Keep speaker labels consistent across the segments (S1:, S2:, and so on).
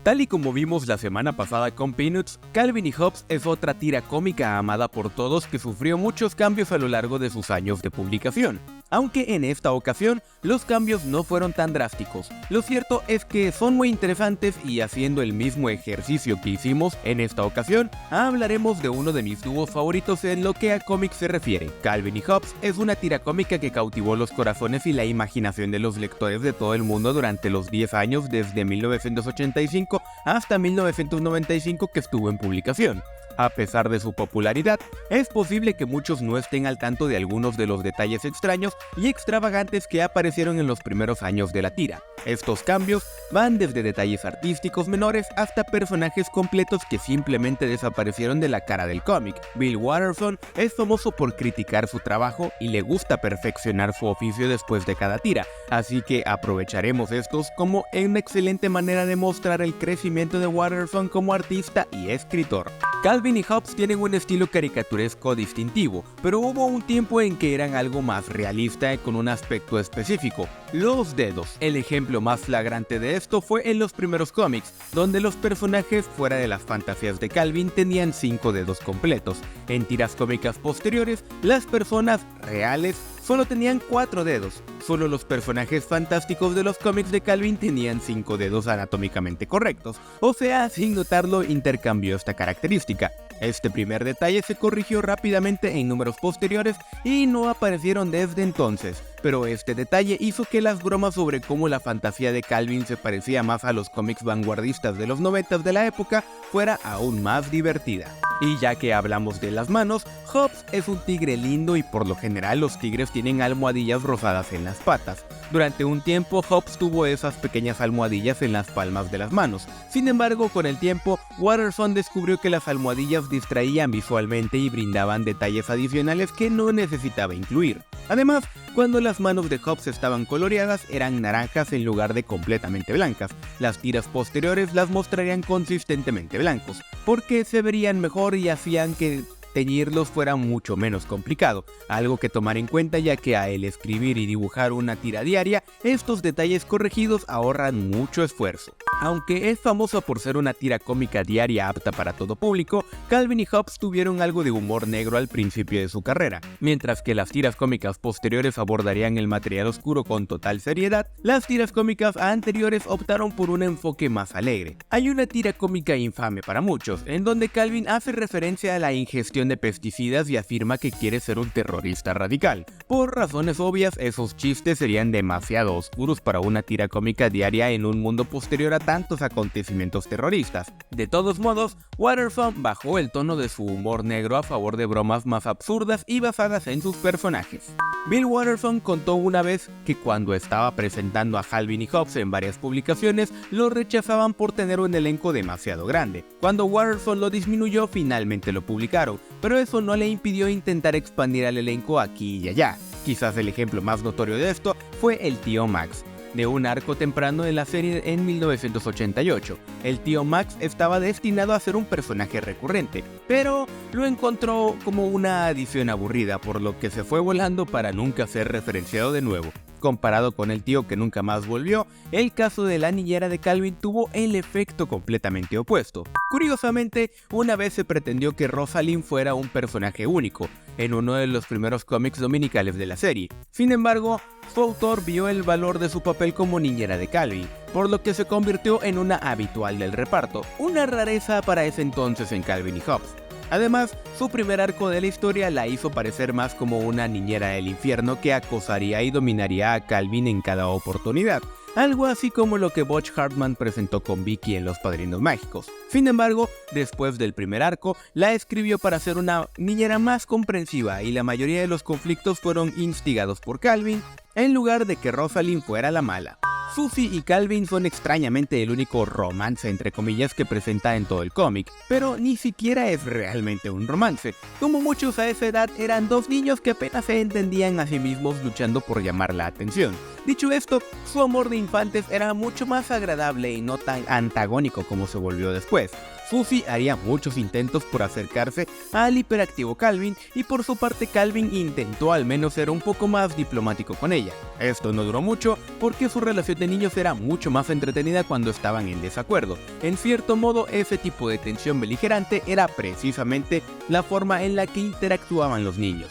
S1: Tal y como vimos la semana pasada con Peanuts, Calvin y Hobbes es otra tira cómica amada por todos que sufrió muchos cambios a lo largo de sus años de publicación. Aunque en esta ocasión los cambios no fueron tan drásticos. Lo cierto es que son muy interesantes y haciendo el mismo ejercicio que hicimos en esta ocasión, hablaremos de uno de mis dúos favoritos en lo que a cómics se refiere. Calvin y Hobbes es una tira cómica que cautivó los corazones y la imaginación de los lectores de todo el mundo durante los 10 años desde 1985 hasta 1995 que estuvo en publicación. A pesar de su popularidad, es posible que muchos no estén al tanto de algunos de los detalles extraños y extravagantes que aparecieron en los primeros años de la tira. Estos cambios van desde detalles artísticos menores hasta personajes completos que simplemente desaparecieron de la cara del cómic. Bill Watterson es famoso por criticar su trabajo y le gusta perfeccionar su oficio después de cada tira, así que aprovecharemos estos como una excelente manera de mostrar el crecimiento de Watterson como artista y escritor. Calvin y Hobbes tienen un estilo caricaturesco distintivo, pero hubo un tiempo en que eran algo más realista con un aspecto específico: los dedos. El ejemplo más flagrante de esto fue en los primeros cómics, donde los personajes fuera de las fantasías de Calvin tenían 5 dedos completos. En tiras cómicas posteriores, las personas reales solo tenían 4 dedos. Solo los personajes fantásticos de los cómics de Calvin tenían 5 dedos anatómicamente correctos, o sea, sin notarlo intercambió esta característica. Este primer detalle se corrigió rápidamente en números posteriores y no aparecieron desde entonces, pero este detalle hizo que las bromas sobre cómo la fantasía de Calvin se parecía más a los cómics vanguardistas de los 90 de la época fuera aún más divertida. Y ya que hablamos de las manos, Hobbes es un tigre lindo y por lo general los tigres tienen almohadillas rosadas en las patas. Durante un tiempo Hobbes tuvo esas pequeñas almohadillas en las palmas de las manos. Sin embargo, con el tiempo, Watterson descubrió que las almohadillas distraían visualmente y brindaban detalles adicionales que no necesitaba incluir. Además, cuando las manos de Hobbes estaban coloreadas eran naranjas en lugar de completamente blancas. Las tiras posteriores las mostrarían consistentemente blancos, porque se verían mejor y hacían que teñirlos fuera mucho menos complicado, algo que tomar en cuenta ya que al escribir y dibujar una tira diaria, estos detalles corregidos ahorran mucho esfuerzo. Aunque es famosa por ser una tira cómica diaria apta para todo público, Calvin y Hobbes tuvieron algo de humor negro al principio de su carrera. Mientras que las tiras cómicas posteriores abordarían el material oscuro con total seriedad, las tiras cómicas anteriores optaron por un enfoque más alegre. Hay una tira cómica infame para muchos, en donde Calvin hace referencia a la ingestión de pesticidas y afirma que quiere ser un terrorista radical. Por razones obvias, esos chistes serían demasiado oscuros para una tira cómica diaria en un mundo posterior a tantos acontecimientos terroristas. De todos modos, Watterson bajó el tono de su humor negro a favor de bromas más absurdas y basadas en sus personajes. Bill Watterson contó una vez que cuando estaba presentando a Calvin y Hobbes en varias publicaciones, lo rechazaban por tener un elenco demasiado grande. Cuando Watterson lo disminuyó, finalmente lo publicaron, pero eso no le impidió intentar expandir al elenco aquí y allá. Quizás el ejemplo más notorio de esto fue el tío Max, de un arco temprano de la serie en 1988. El tío Max estaba destinado a ser un personaje recurrente, pero lo encontró como una adición aburrida, por lo que se fue volando para nunca ser referenciado de nuevo. Comparado con el tío que nunca más volvió, el caso de la niñera de Calvin tuvo el efecto completamente opuesto. Curiosamente, una vez se pretendió que Rosalind fuera un personaje único, en uno de los primeros cómics dominicales de la serie. Sin embargo, su autor vio el valor de su papel como niñera de Calvin, por lo que se convirtió en una habitual del reparto, una rareza para ese entonces en Calvin y Hobbes. Además, su primer arco de la historia la hizo parecer más como una niñera del infierno que acosaría y dominaría a Calvin en cada oportunidad, algo así como lo que Butch Hartman presentó con Vicky en Los Padrinos Mágicos. Sin embargo, después del primer arco, la escribió para ser una niñera más comprensiva y la mayoría de los conflictos fueron instigados por Calvin, en lugar de que Rosalind fuera la mala. Susie y Calvin son extrañamente el único romance entre comillas que presenta en todo el cómic, pero ni siquiera es realmente un romance. Como muchos a esa edad eran dos niños que apenas se entendían a sí mismos luchando por llamar la atención. Dicho esto, su amor de infantes era mucho más agradable y no tan antagónico como se volvió después. Susie haría muchos intentos por acercarse al hiperactivo Calvin y por su parte Calvin intentó al menos ser un poco más diplomático con ella. Esto no duró mucho porque su relación de niños era mucho más entretenida cuando estaban en desacuerdo. En cierto modo, ese tipo de tensión beligerante era precisamente la forma en la que interactuaban los niños.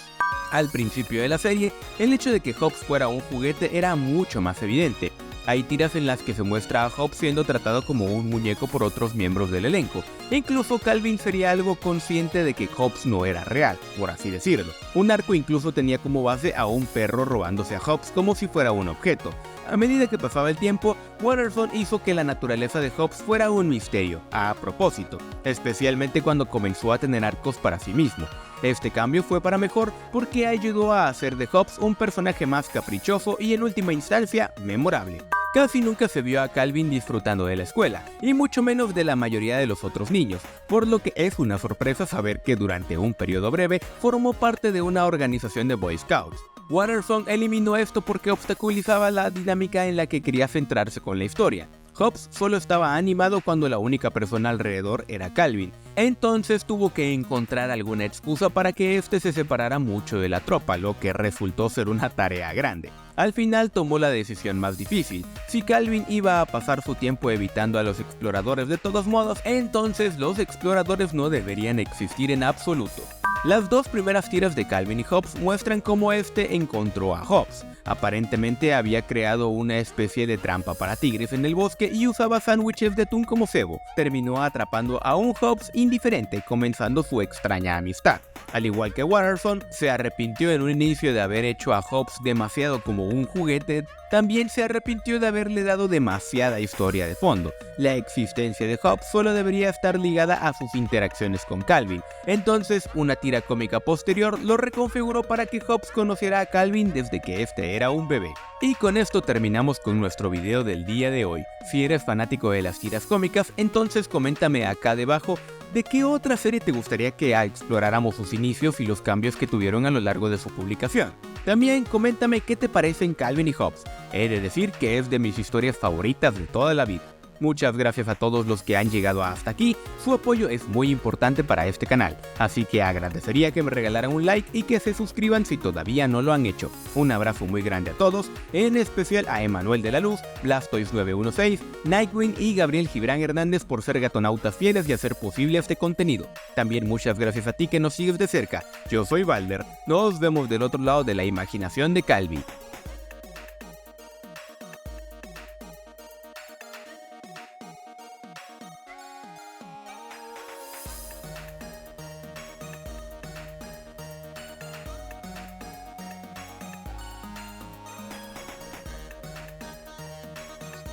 S1: Al principio de la serie, el hecho de que Hobbs fuera un juguete era mucho más evidente. Hay tiras en las que se muestra a Hobbs siendo tratado como un muñeco por otros miembros del elenco. Incluso Calvin sería algo consciente de que Hobbs no era real, por así decirlo. Un arco incluso tenía como base a un perro robándose a Hobbs como si fuera un objeto. A medida que pasaba el tiempo, Watterson hizo que la naturaleza de Hobbs fuera un misterio, a propósito, especialmente cuando comenzó a tener arcos para sí mismo. Este cambio fue para mejor porque ayudó a hacer de Hobbs un personaje más caprichoso y en última instancia, memorable. Casi nunca se vio a Calvin disfrutando de la escuela, y mucho menos de la mayoría de los otros niños, por lo que es una sorpresa saber que durante un periodo breve formó parte de una organización de Boy Scouts. Watterson eliminó esto porque obstaculizaba la dinámica en la que quería centrarse con la historia. Hobbs solo estaba animado cuando la única persona alrededor era Calvin, entonces tuvo que encontrar alguna excusa para que este se separara mucho de la tropa, lo que resultó ser una tarea grande. Al final tomó la decisión más difícil. Si Calvin iba a pasar su tiempo evitando a los exploradores de todos modos, entonces los exploradores no deberían existir en absoluto. Las dos primeras tiras de Calvin y Hobbs muestran cómo este encontró a Hobbs. Aparentemente había creado una especie de trampa para tigres en el bosque y usaba sándwiches de atún como cebo. Terminó atrapando a un Hobbs indiferente, comenzando su extraña amistad. Al igual que Watterson, se arrepintió en un inicio de haber hecho a Hobbs demasiado como un juguete, también se arrepintió de haberle dado demasiada historia de fondo. La existencia de Hobbs solo debería estar ligada a sus interacciones con Calvin. Entonces, una tira cómica posterior lo reconfiguró para que Hobbs conociera a Calvin desde que este era un bebé. Y con esto terminamos con nuestro video del día de hoy. Si eres fanático de las tiras cómicas, entonces coméntame acá debajo de qué otra serie te gustaría que exploráramos sus inicios y los cambios que tuvieron a lo largo de su publicación. También coméntame qué te parecen Calvin y Hobbs. He de decir que es de mis historias favoritas de toda la vida. Muchas gracias a todos los que han llegado hasta aquí, su apoyo es muy importante para este canal, así que agradecería que me regalaran un like y que se suscriban si todavía no lo han hecho. Un abrazo muy grande a todos, en especial a Emanuel de la Luz, Blastoise916, Nightwing y Gabriel Gibran Hernández por ser gatonautas fieles y hacer posible este contenido. También muchas gracias a ti que nos sigues de cerca. Yo soy Valder, nos vemos del otro lado de la imaginación de Calvi.